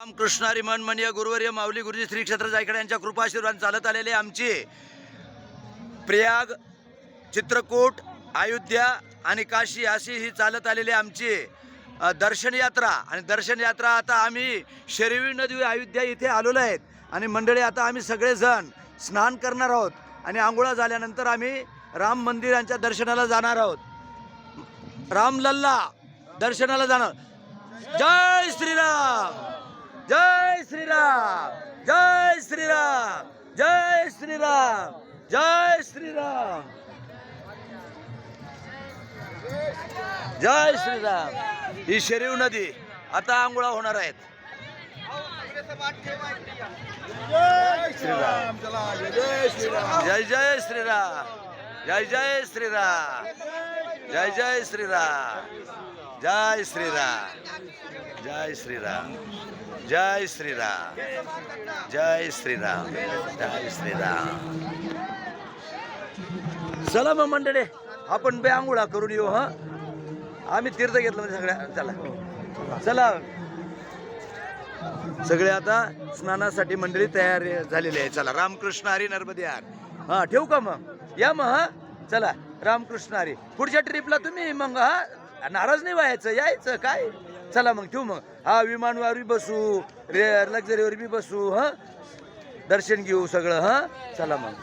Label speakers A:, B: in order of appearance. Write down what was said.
A: रामकृष्ण हरी मनमनीय गुरुवर्य माऊली गुरुजी श्री क्षेत्र जायकडे यांच्या कृपा आशीर्वाद चालत आलेले आमचे प्रयाग, चित्रकूट, अयोध्या आणि काशी अशी ही चालत आलेली आमची दर्शन यात्रा. आणि दर्शन यात्रा आता आम्ही शरयू नदी अयोध्या इथे आलेलो आहेत. आणि मंडळी आता आम्ही सगळेजण स्नान करणार आहोत आणि आंघोळा झाल्यानंतर आम्ही राम मंदिरांच्या दर्शनाला जाणार आहोत. रामलल्ला दर्शनाला जाणार. जय श्रीराम, जय श्रीराम, जय श्रीराम, जय श्रीराम, जय श्रीराम, जय श्रीराम. ही शरयू नदी आता आंघोळा होणार आहेत. श्रीराम, जय श्रीराम, जय जय श्रीराम, जय जय श्रीराम, जय जय श्रीराम, जय श्रीराम, जय श्रीराम, जय श्रीराम, जय श्रीराम, जय श्रीराम. चला मग मंडळी आपण बे आंघोळा करून येऊ. हा आम्ही तीर्थ घेतलं म्हणजे सगळ्या. चला चला सगळे आता स्नानासाठी मंडळी तयार झालेली आहे. चला रामकृष्ण हरी नर्मदे यार. हा ठेवू का मग? या मग. हा चला रामकृष्ण हरी. पुढच्या ट्रिपला तुम्ही मग हा नाराज नाही व्हायचं, यायचं काय. चला मग ठेवू मग. हा विमानवर बी बसू, लक्झरीवर बी बसू, हा दर्शन घेऊ सगळं. हा चला मग.